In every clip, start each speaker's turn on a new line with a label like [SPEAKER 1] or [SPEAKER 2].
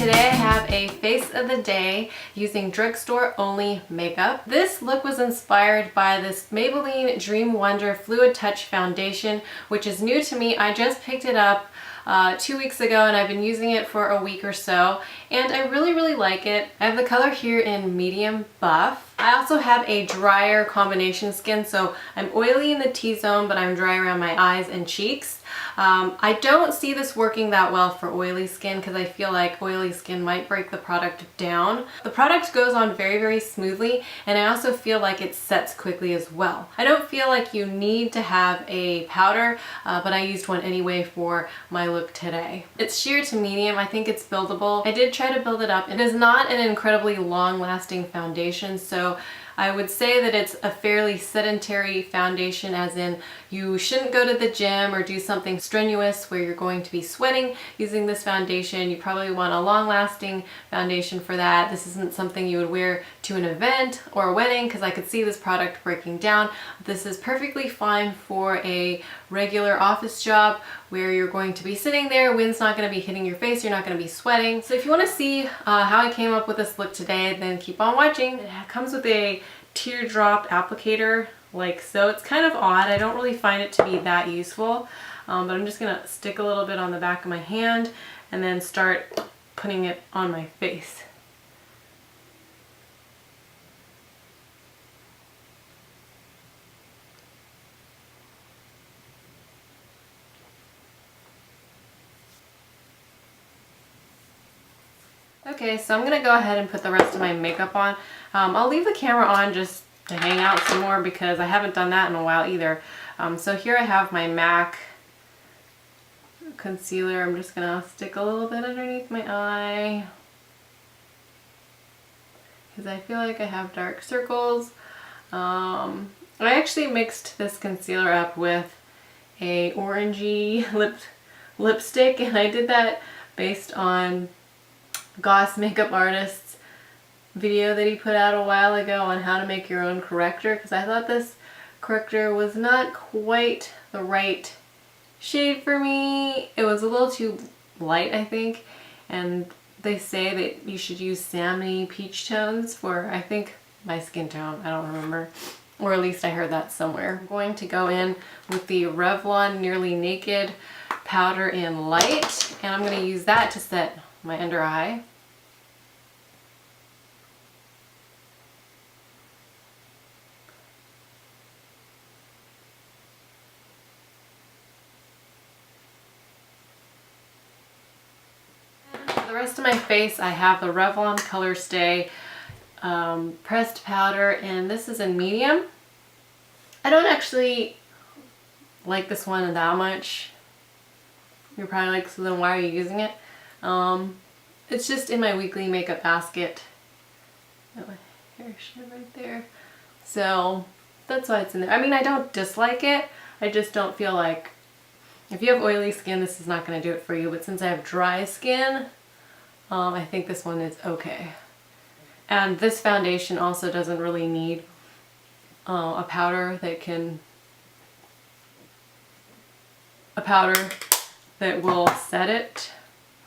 [SPEAKER 1] Today I have a face of the day using drugstore only makeup. This look was inspired by this Maybelline Dream Wonder Fluid Touch Foundation, which is new to me. I just picked it up 2 weeks ago and I've been using it for a week or so, and I really like it. I have the color here in medium buff. I also have a drier combination skin, so I'm oily in the T-zone but I'm dry around my eyes and cheeks. I don't see this working that well for oily skin because I feel like oily skin might break the product down. The product goes on very smoothly, and I also feel like it sets quickly as well. I don't feel like you need to have a powder, but I used one anyway for my look today. It's sheer to medium. I think it's buildable. I did try to build it up. It is not an incredibly long-lasting foundation, so I would say that it's a fairly sedentary foundation, as in you shouldn't go to the gym or do something strenuous where you're going to be sweating using this foundation. You probably want a long-lasting foundation for that. This isn't something you would wear to an event or a wedding because I could see this product breaking down. This is perfectly fine for a regular office job where you're going to be sitting there, wind's not going to be hitting your face, you're not going to be sweating. So if you want to see how I came up with this look today, then keep on watching. It comes with a teardrop applicator like so. It's kind of odd. I don't really find it to be that useful, but I'm just going to stick a little bit on the back of my hand and then start putting it on my face. Okay, so I'm going to go ahead and put the rest of my makeup on. I'll leave the camera on just to hang out some more because I haven't done that in a while either. So here I have my MAC concealer. I'm just going to stick a little bit underneath my eye because I feel like I have dark circles. I actually mixed this concealer up with a orangey lipstick, and I did that based on Goss Makeup Artist's video that he put out a while ago on how to make your own corrector, because I thought this corrector was not quite the right shade for me. It was a little too light, I think, and they say that you should use salmony peach tones for, I think, my skin tone. I don't remember, or at least I heard that somewhere. I'm going to go in with the Revlon Nearly Naked powder in light, and I'm going to use that to set my under eye. For the rest of my face, I have the Revlon ColorStay pressed powder, and this is in medium. I don't actually like this one that much. You're probably like, so then why are you using it? It's just in my weekly makeup basket. Oh, hair shit right there. So that's why it's in there. I mean, I don't dislike it. I just don't feel like, if you have oily skin, this is not going to do it for you. But since I have dry skin, I think this one is okay. And this foundation also doesn't really need a powder that will set it.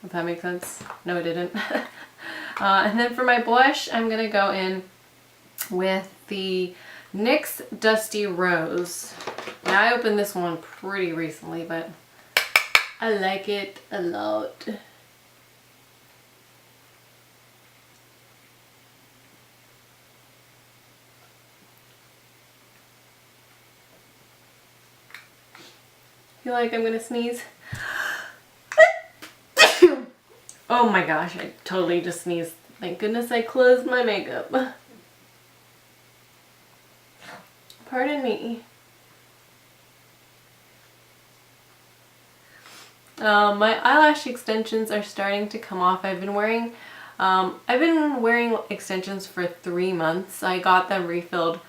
[SPEAKER 1] If that makes sense. No, it didn't. And then for my blush, I'm going to go in with the NYX Dusty Rose. Now, I opened this one pretty recently, but I like it a lot. I feel like I'm going to sneeze. Oh my gosh, I totally just sneezed. Thank goodness I closed my makeup. Pardon me. My eyelash extensions are starting to come off. I've been wearing extensions for 3 months. I got them refilled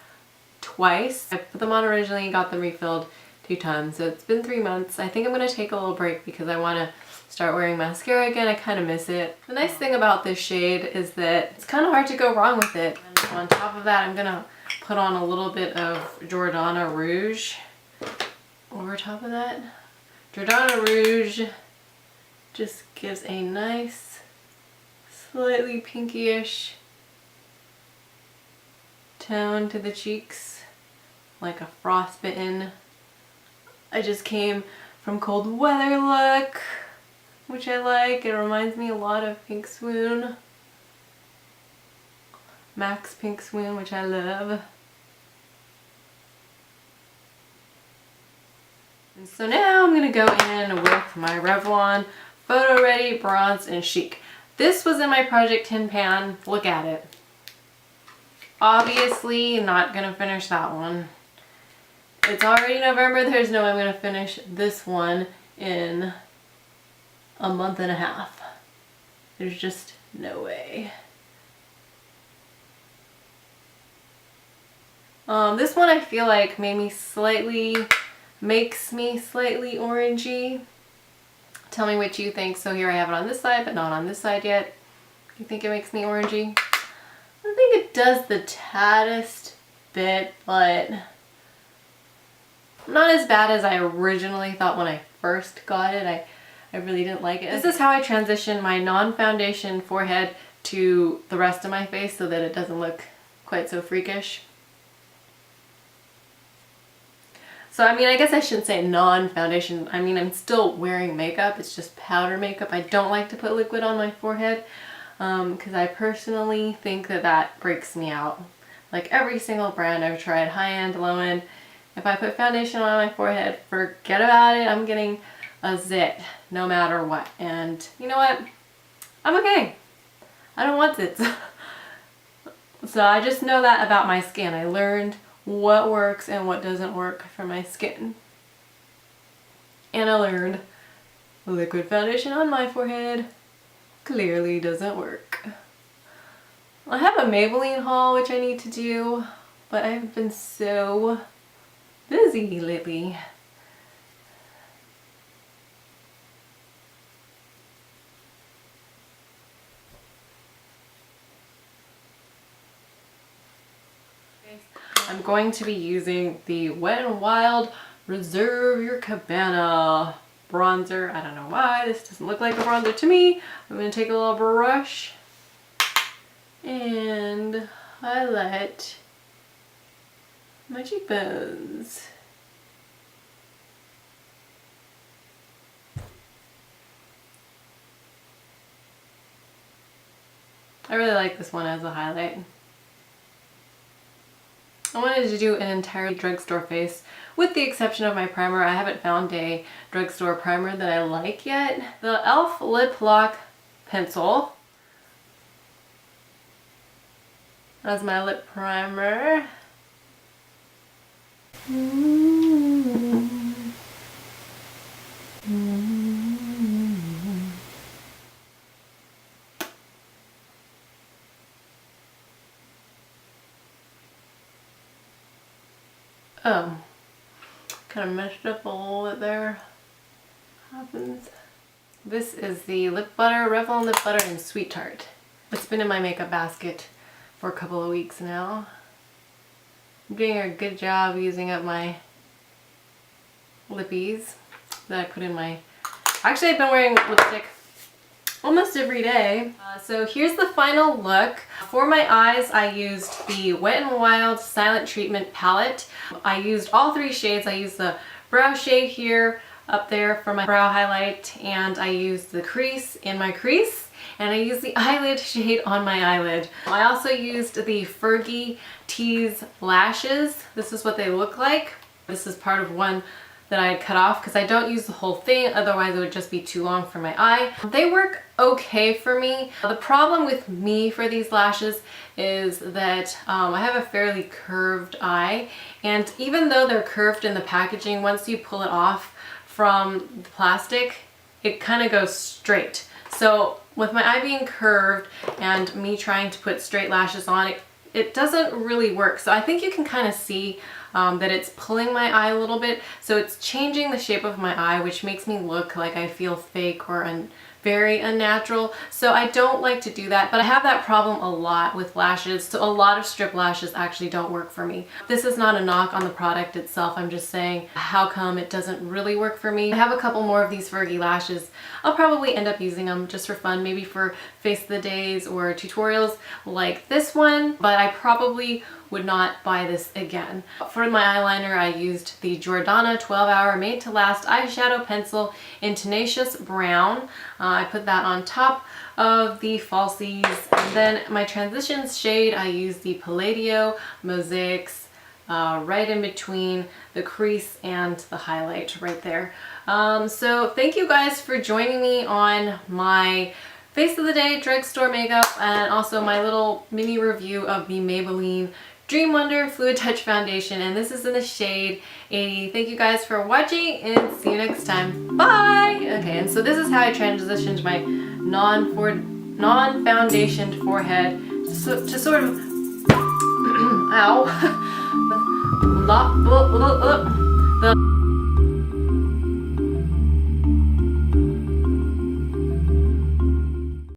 [SPEAKER 1] twice. I put them on originally and got them refilled 2 times. So it's been 3 months. I think I'm going to take a little break because I want to start wearing mascara again. I kind of miss it. The nice thing about this shade is that it's kind of hard to go wrong with it. And on top of that, I'm going to put on a little bit of Jordana Rouge over top of that. Jordana Rouge just gives a nice slightly pinkyish tone to the cheeks, like a frostbitten. I just came from cold weather look, which I like. It reminds me a lot of Pink Swoon. Max Pink Swoon, which I love. And so now I'm going to go in with my Revlon PhotorReady Bronze in Chic. This was in my Project Tin Pan. Look at it. Obviously not going to finish that one. It's already November. There's no way I'm going to finish this one in a month and a half. There's just no way. This one I feel like makes me slightly orangey. Tell me what you think. So here I have it on this side, but not on this side yet. You think it makes me orangey? I think it does the tattest bit, but not as bad as I originally thought when I first got it. I really didn't like it. This is how I transition my non-foundation forehead to the rest of my face so that it doesn't look quite so freakish. So I mean, I guess I shouldn't say non-foundation. I mean, I'm still wearing makeup. It's just powder makeup. I don't like to put liquid on my forehead because I personally think that that breaks me out. Like every single brand I've tried, high-end, low-end, if I put foundation on my forehead, forget about it. I'm getting a zit no matter what. And you know what? I'm okay. I don't want zits. So I just know that about my skin. I learned what works and what doesn't work for my skin. And I learned liquid foundation on my forehead clearly doesn't work. I have a Maybelline haul which I need to do, but I've been so busy lately. I'm going to be using the Wet n Wild Reserve Your Cabana bronzer. I don't know why this doesn't look like a bronzer to me. I'm going to take a little brush and highlight my cheekbones. I really like this one as a highlight. I wanted to do an entire drugstore face with the exception of my primer. I haven't found a drugstore primer that I like yet. The e.l.f. Lip Lock Pencil as my lip primer. Oh, kind of messed up a little bit there. Happens. This is the lip butter, Revlon lip butter in Sweet Tart. It's been in my makeup basket for a couple of weeks now. I'm doing a good job using up my lippies that I put in my... Actually, I've been wearing lipstick almost every day. So here's the final look. For my eyes, I used the Wet n Wild Silent Treatment palette. I used all three shades. I used the brow shade here, up there for my brow highlight, and I used the crease in my crease, and I used the eyelid shade on my eyelid. I also used the Fergie Tease lashes. This is what they look like. This is part of one that I had cut off because I don't use the whole thing, otherwise it would just be too long for my eye. They work okay for me. The problem with me for these lashes is that I have a fairly curved eye, and even though they're curved in the packaging, once you pull it off from the plastic, it kind of goes straight. So with my eye being curved and me trying to put straight lashes on, it doesn't really work. So I think you can kind of see that it's pulling my eye a little bit. So it's changing the shape of my eye, which makes me look like I feel fake or very unnatural, so I don't like to do that. But I have that problem a lot with lashes, so a lot of strip lashes actually don't work for me. This is not a knock on the product itself, I'm just saying how come it doesn't really work for me. I have a couple more of these Fergie lashes. I'll probably end up using them just for fun, maybe for face of the days or tutorials like this one, but I probably would not buy this again. For my eyeliner, I used the Jordana 12 Hour Made to Last eyeshadow pencil in Tenacious Brown. I put that on top of the falsies, and then my transitions shade, I used the Palladio Mosaics right in between the crease and the highlight right there. So thank you guys for joining me on my Face of the Day drugstore makeup, and also my little mini review of the Maybelline Dream Wonder Fluid Touch Foundation, and this is in the shade 80. Thank you guys for watching, and see you next time. Bye! Okay, and so this is how I transitioned my non-foundationed forehead to sort of ow. the